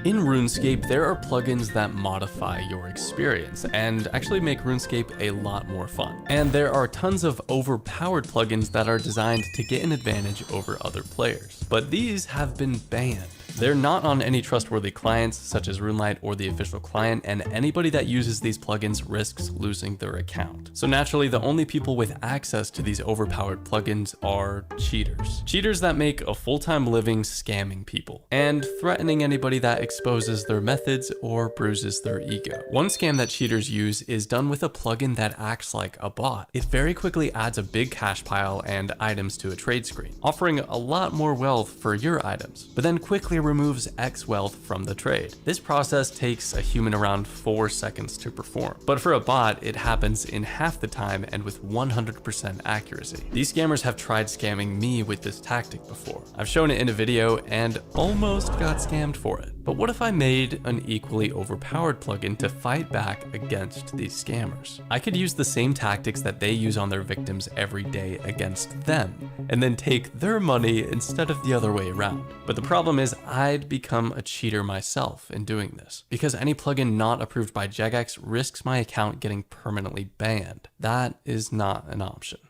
In RuneScape, there are plugins that modify your experience and actually make RuneScape a lot more fun. And there are tons of overpowered plugins that are designed to get an advantage over other players. But these have been banned. They're not on any trustworthy clients such as RuneLite or the official client, and anybody that uses these plugins risks losing their account. So naturally, the only people with access to these overpowered plugins are cheaters. Cheaters that make a full-time living scamming people and threatening anybody that exposes their methods or bruises their ego. One scam that cheaters use is done with a plugin that acts like a bot. It very quickly adds a big cash pile and items to a trade screen, offering a lot more wealth for your items, but then quickly removes X wealth from the trade. This process takes a human around 4 seconds to perform, but for a bot, it happens in half the time and with 100% accuracy. These scammers have tried scamming me with this tactic before. I've shown it in a video and almost got scammed for it. But what if I made an equally overpowered plugin to fight back against these scammers? I could use the same tactics that they use on their victims every day against them, and then take their money instead of the other way around. But the problem is I'd become a cheater myself in doing this, because any plugin not approved by Jagex risks my account getting permanently banned. That is not an option.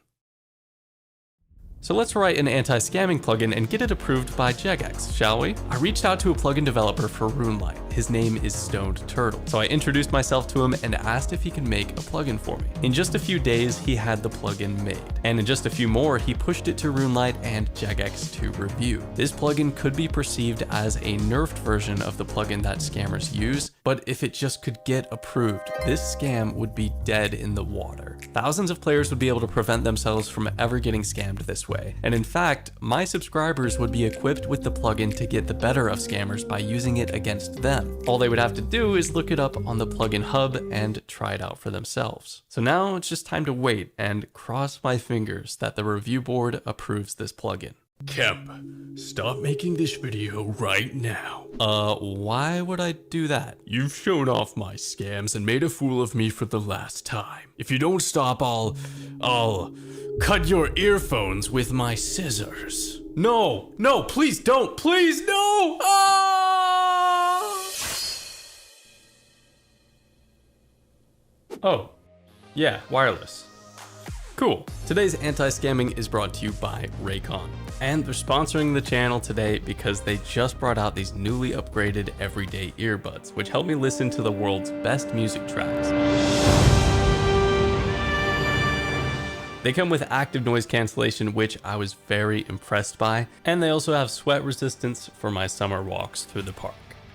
So let's write an anti-scamming plugin and get it approved by Jagex, shall we? I reached out to a plugin developer for RuneLite. His name is Stoned Turtle. So I introduced myself to him and asked if he could make a plugin for me. In just a few days, he had the plugin made. And in just a few more, he pushed it to RuneLite and Jagex to review. This plugin could be perceived as a nerfed version of the plugin that scammers use, but if it just could get approved, this scam would be dead in the water. Thousands of players would be able to prevent themselves from ever getting scammed this way. And in fact, my subscribers would be equipped with the plugin to get the better of scammers by using it against them. All they would have to do is look it up on the plugin hub and try it out for themselves. So now it's just time to wait and cross my fingers that the review board approves this plugin. Kemp, stop making this video right now. Why would I do that? You've shown off my scams and made a fool of me for the last time. If you don't stop, I'll cut your earphones with my scissors. No, please don't, please, no! Ah! Oh, yeah, wireless. Cool. Today's anti-scamming is brought to you by Raycon. And they're sponsoring the channel today because they just brought out these newly upgraded everyday earbuds, which help me listen to the world's best music tracks. They come with active noise cancellation, which I was very impressed by, and they also have sweat resistance for my summer walks through the park.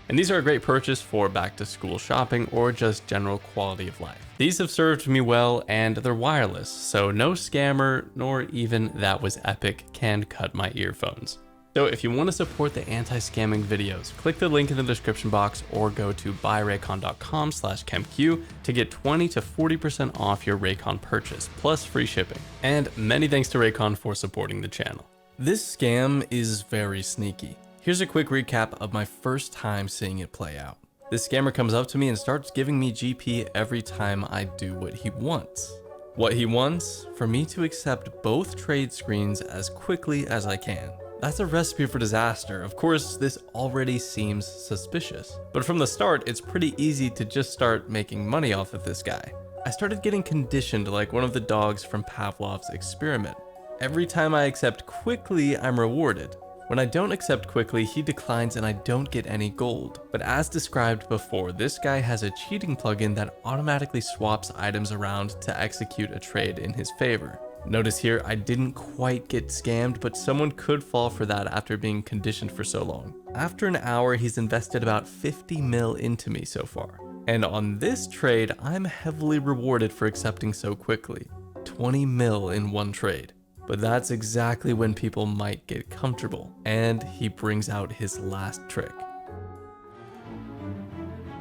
And these are a great purchase for back to school shopping or just general quality of life. These have served me well and they're wireless, so no scammer nor even that was epic can cut my earphones. So if you want to support the anti-scamming videos, click the link in the description box or go to buyraycon.com/kempq to get 20 to 40% off your Raycon purchase, plus free shipping. And many thanks to Raycon for supporting the channel. This scam is very sneaky. Here's a quick recap of my first time seeing it play out. This scammer comes up to me and starts giving me GP every time I do what he wants. What he wants? For me to accept both trade screens as quickly as I can. That's a recipe for disaster. Of course, this already seems suspicious. But from the start, it's pretty easy to just start making money off of this guy. I started getting conditioned like one of the dogs from Pavlov's experiment. Every time I accept quickly, I'm rewarded. When I don't accept quickly, he declines and I don't get any gold. But as described before, this guy has a cheating plugin that automatically swaps items around to execute a trade in his favor. Notice here, I didn't quite get scammed, but someone could fall for that after being conditioned for so long. After an hour, he's invested about 50 mil into me so far. And on this trade, I'm heavily rewarded for accepting so quickly. 20 mil in one trade. But that's exactly when people might get comfortable, and he brings out his last trick.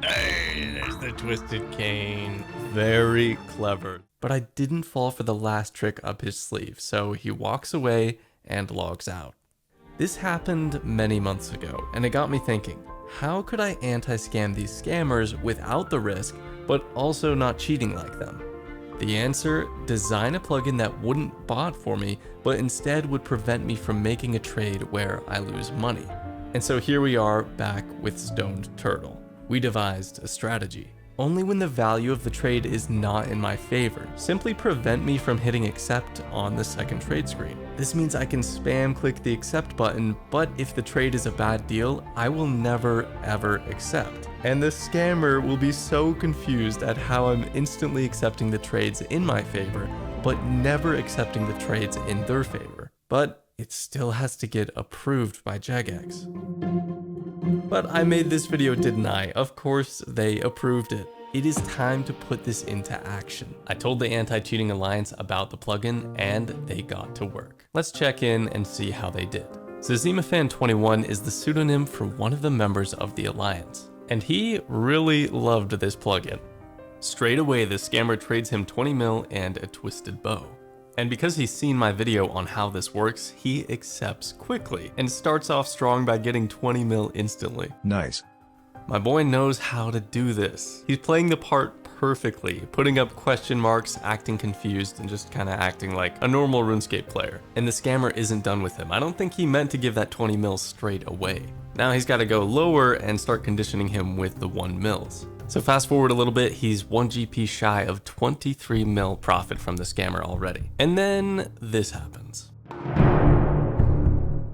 Hey, there's the twisted cane. Very clever. But I didn't fall for the last trick up his sleeve, so he walks away and logs out. This happened many months ago, and it got me thinking, how could I anti-scam these scammers without the risk, but also not cheating like them? The answer, design a plugin that wouldn't bot for me, but instead would prevent me from making a trade where I lose money. And so here we are back with Stoned Turtle. We devised a strategy. Only when the value of the trade is not in my favor, simply prevent me from hitting accept on the second trade screen. This means I can spam click the accept button, but if the trade is a bad deal, I will never ever accept. And the scammer will be so confused at how I'm instantly accepting the trades in my favor, but never accepting the trades in their favor. But it still has to get approved by Jagex. But I made this video, didn't I? Of course they approved it. It is time to put this into action. I told the Anti-Cheating Alliance about the plugin and they got to work. Let's check in and see how they did. ZazimaFan21 is the pseudonym for one of the members of the Alliance, and he really loved this plugin. Straight away, the scammer trades him 20 mil and a twisted bow. And because he's seen my video on how this works, he accepts quickly and starts off strong by getting 20 mil instantly. Nice. My boy knows how to do this. He's playing the part perfectly, putting up question marks, acting confused, and just kind of acting like a normal RuneScape player. And the scammer isn't done with him. I don't think he meant to give that 20 mil straight away. Now he's got to go lower and start conditioning him with the 1 mils. So fast forward a little bit, he's 1 GP shy of 23 mil profit from the scammer already. And then this happens.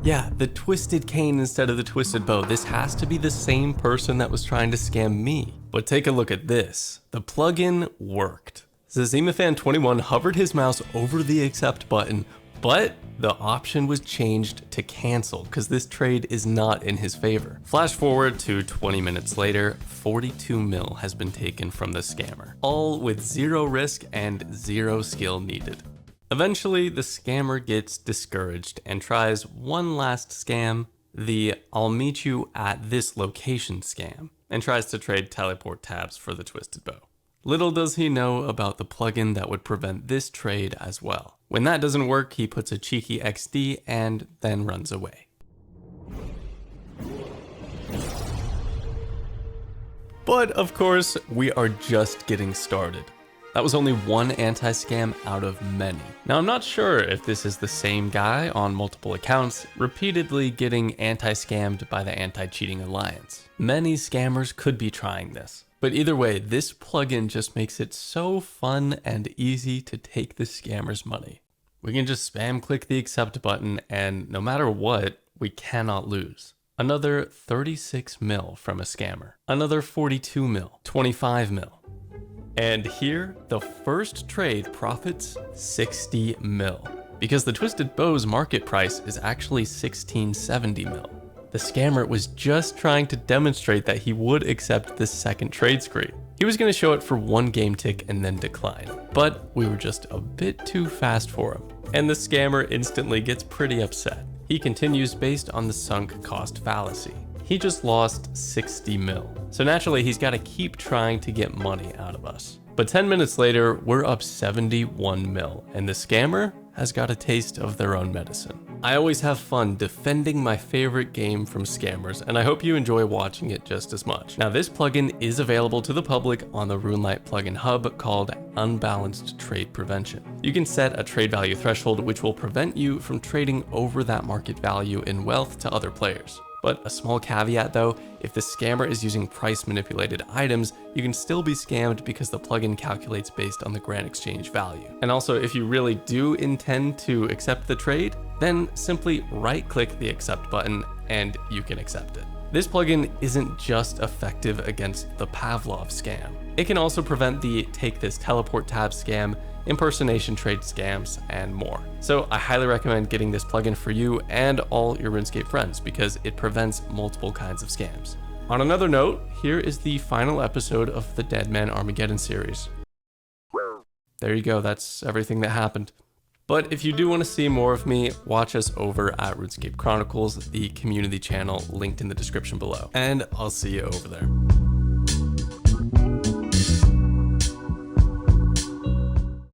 Yeah, the twisted cane instead of the twisted bow. This has to be the same person that was trying to scam me. But take a look at this. The plugin worked. ZazimaFan21 hovered his mouse over the accept button, but the option was changed to cancel because this trade is not in his favor. Flash forward to 20 minutes later, 42 mil has been taken from the scammer, all with 0 risk and 0 skill needed. Eventually, the scammer gets discouraged and tries one last scam, the "I'll meet you at this location" scam, and tries to trade teleport tabs for the twisted bow. Little does he know about the plugin that would prevent this trade as well. When that doesn't work, he puts a cheeky XD and then runs away. But of course, we are just getting started. That was only one anti-scam out of many. Now I'm not sure if this is the same guy on multiple accounts, repeatedly getting anti-scammed by the Anti-Cheating Alliance. Many scammers could be trying this. But either way, this plugin just makes it so fun and easy to take the scammer's money. We can just spam click the accept button and no matter what, we cannot lose. Another 36 mil from a scammer. Another 42 mil, 25 mil. And here, the first trade profits 60 mil. Because the twisted bow's market price is actually 1670 mil. The scammer was just trying to demonstrate that he would accept this second trade screen. He was going to show it for 1 game tick and then decline, but we were just a bit too fast for him. And the scammer instantly gets pretty upset. He continues based on the sunk cost fallacy. He just lost 60 mil. So naturally, he's got to keep trying to get money out of us. But 10 minutes later, we're up 71 mil, and the scammer has got a taste of their own medicine. I always have fun defending my favorite game from scammers, and I hope you enjoy watching it just as much. Now, this plugin is available to the public on the RuneLite plugin hub called Unbalanced Trade Prevention. You can set a trade value threshold which will prevent you from trading over that market value in wealth to other players. But a small caveat though, if the scammer is using price manipulated items, you can still be scammed because the plugin calculates based on the grand exchange value. And also, if you really do intend to accept the trade, then simply right click the accept button and you can accept it. This plugin isn't just effective against the Pavlov scam. It can also prevent the take this teleport tab scam, impersonation trade scams, and more. So I highly recommend getting this plugin for you and all your RuneScape friends because it prevents multiple kinds of scams. On another note, here is the final episode of the Dead Man Armageddon series. There you go, that's everything that happened. But if you do want to see more of me, watch us over at RuneScape Chronicles, the community channel linked in the description below. And I'll see you over there.